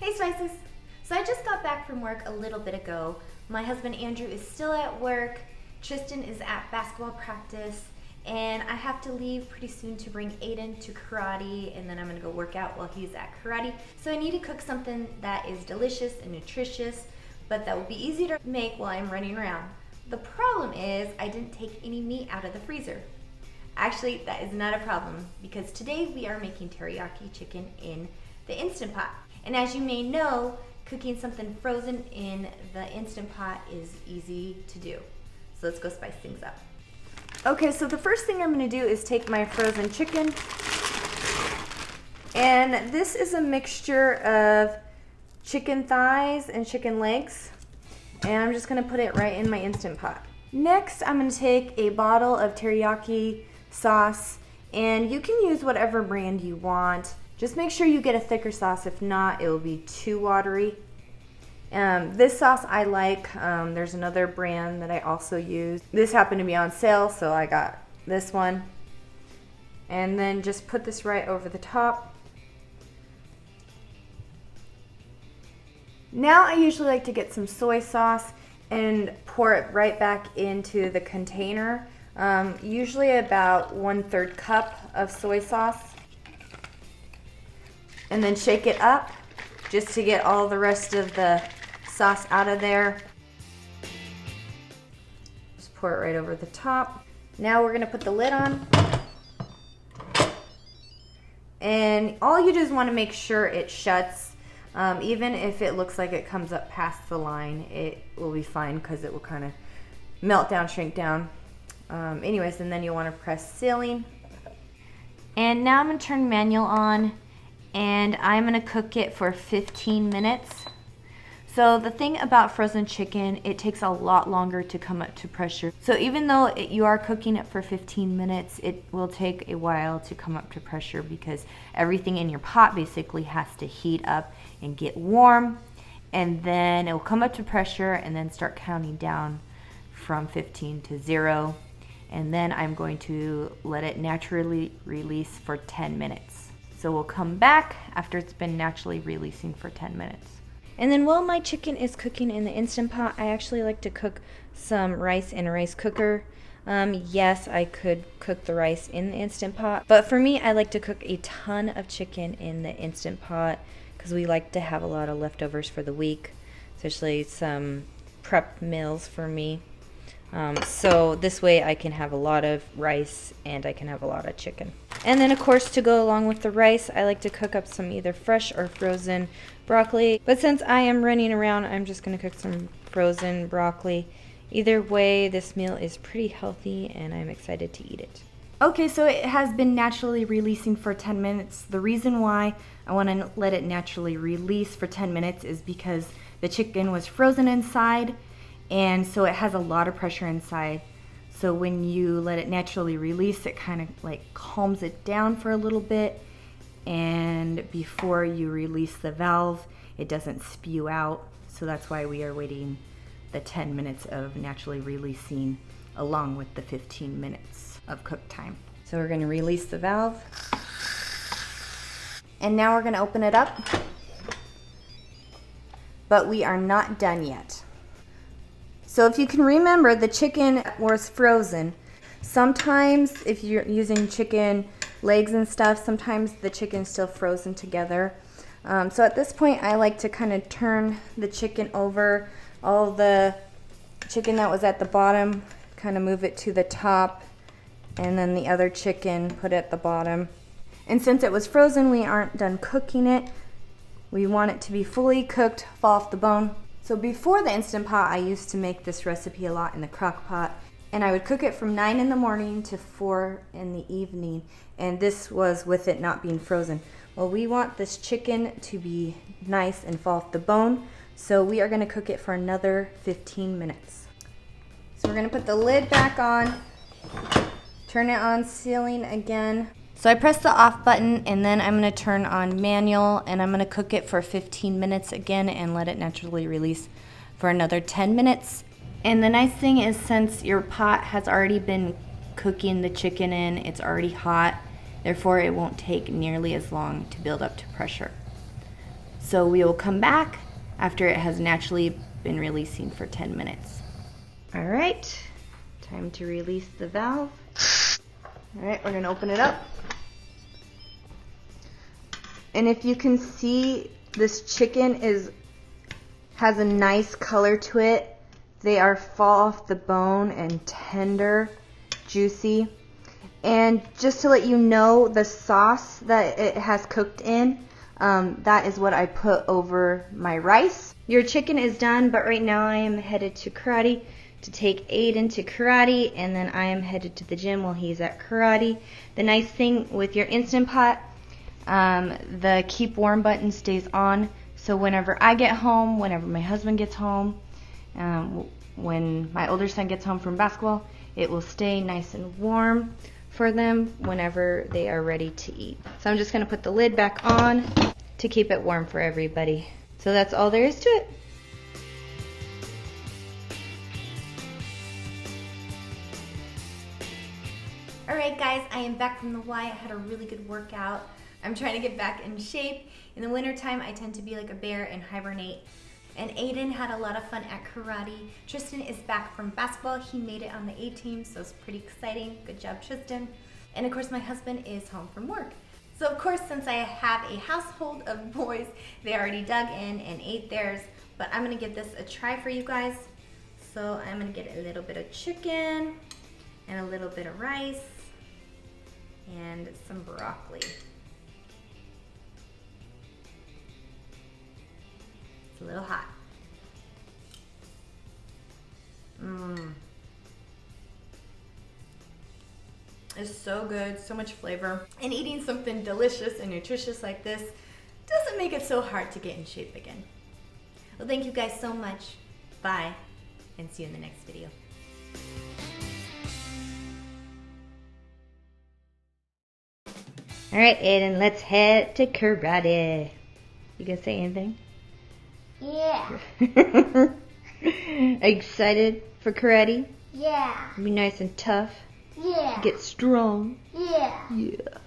Hey Spices! So I just got back from work a little bit ago. My husband Andrew is still at work, Tristan is at basketball practice, and I have to leave pretty soon to bring Aiden to karate, and then I'm gonna go work out while he's at karate. So I need to cook something that is delicious and nutritious, but that will be easy to make while I'm running around. The problem is I didn't take any meat out of the freezer. Actually, that is not a problem because today we are making teriyaki chicken in the Instant Pot. And as you may know, cooking something frozen in the Instant Pot is easy to do. So let's go spice things up. Okay, so the first thing I'm gonna do is take my frozen chicken. And this is a mixture of chicken thighs and chicken legs. And I'm just gonna put it right in my Instant Pot. Next, I'm gonna take a bottle of teriyaki sauce, and you can use whatever brand you want. Just make sure you get a thicker sauce. If not, it will be too watery. This sauce I like. There's another brand that I also use. This happened to be on sale, so I got this one. And then just put this right over the top. Now I usually like to get some soy sauce and pour it right back into the container. Usually about 1/3 cup of soy sauce. And then shake it up just to get all the rest of the sauce out of there. Just pour it right over the top. Now we're gonna put the lid on. And all you do is wanna make sure it shuts. Even if it looks like it comes up past the line, it will be fine because it will kind of melt down, shrink down. Anyways, and then you'll wanna press sealing. And now I'm gonna turn manual on. And I'm gonna cook it for 15 minutes. So the thing about frozen chicken, it takes a lot longer to come up to pressure. So even though you are cooking it for 15 minutes, it will take a while to come up to pressure because everything in your pot basically has to heat up and get warm. And then it will come up to pressure and then start counting down from 15 to 0. And then I'm going to let it naturally release for 10 minutes. So we'll come back after it's been naturally releasing for 10 minutes. And then while my chicken is cooking in the Instant Pot, I actually like to cook some rice in a rice cooker. Yes, I could cook the rice in the Instant Pot, but for me, I like to cook a ton of chicken in the Instant Pot because we like to have a lot of leftovers for the week, especially some prep meals for me. So this way I can have a lot of rice and I can have a lot of chicken. And then of course to go along with the rice, I like to cook up some either fresh or frozen broccoli. But since I am running around, I'm just going to cook some frozen broccoli. Either way, this meal is pretty healthy and I'm excited to eat it. Okay, so it has been naturally releasing for 10 minutes. The reason why I want to let it naturally release for 10 minutes is because the chicken was frozen inside. And so it has a lot of pressure inside. So when you let it naturally release, it kind of like calms it down for a little bit. And before you release the valve, it doesn't spew out. So that's why we are waiting the 10 minutes of naturally releasing along with the 15 minutes of cook time. So we're gonna release the valve. And now we're gonna open it up. But we are not done yet. So if you can remember, the chicken was frozen. Sometimes if you're using chicken legs and stuff, sometimes the chicken's still frozen together. So at this point, I like to kind of turn the chicken over. All the chicken that was at the bottom, kind of move it to the top, and then the other chicken put it at the bottom. And since it was frozen, we aren't done cooking it. We want it to be fully cooked, fall off the bone. So before the Instant Pot, I used to make this recipe a lot in the crock pot, and I would cook it from 9 in the morning to 4 in the evening, and this was with it not being frozen. Well, we want this chicken to be nice and fall off the bone, so we are gonna cook it for another 15 minutes. So we're gonna put the lid back on, turn it on sealing again. So I press the off button and then I'm gonna turn on manual and I'm gonna cook it for 15 minutes again and let it naturally release for another 10 minutes. And the nice thing is since your pot has already been cooking the chicken in, it's already hot, therefore it won't take nearly as long to build up to pressure. So we will come back after it has naturally been releasing for 10 minutes. All right, time to release the valve. All right, we're gonna open it up. And if you can see, this chicken has a nice color to it. They are fall off the bone and tender, juicy. And just to let you know, the sauce that it has cooked in, that is what I put over my rice. Your chicken is done, but right now I am headed to karate to take Aiden to karate, and then I am headed to the gym while he's at karate. The nice thing with your Instant Pot, the keep warm button stays on, so whenever I get home, whenever my husband gets home, when my older son gets home from basketball, it will stay nice and warm for them whenever they are ready to eat. So I'm just going to put the lid back on to keep it warm for everybody. So that's all there is to it. Alright guys, I am back from the Y. I had a really good workout. I'm trying to get back in shape. In the wintertime, I tend to be like a bear and hibernate. And Aiden had a lot of fun at karate. Tristan is back from basketball. He made it on the A team, so it's pretty exciting. Good job, Tristan. And of course, my husband is home from work. So of course, since I have a household of boys, they already dug in and ate theirs. But I'm gonna give this a try for you guys. So I'm gonna get a little bit of chicken and a little bit of rice and some broccoli. It's a little hot. It's so good, so much flavor. And eating something delicious and nutritious like this doesn't make it so hard to get in shape again. Well, thank you guys so much. Bye, and see you in the next video. All right, Aiden, let's head to karate. You gonna say anything? Yeah. Excited for karate? Yeah. Be nice and tough. Yeah. Get strong. Yeah. Yeah.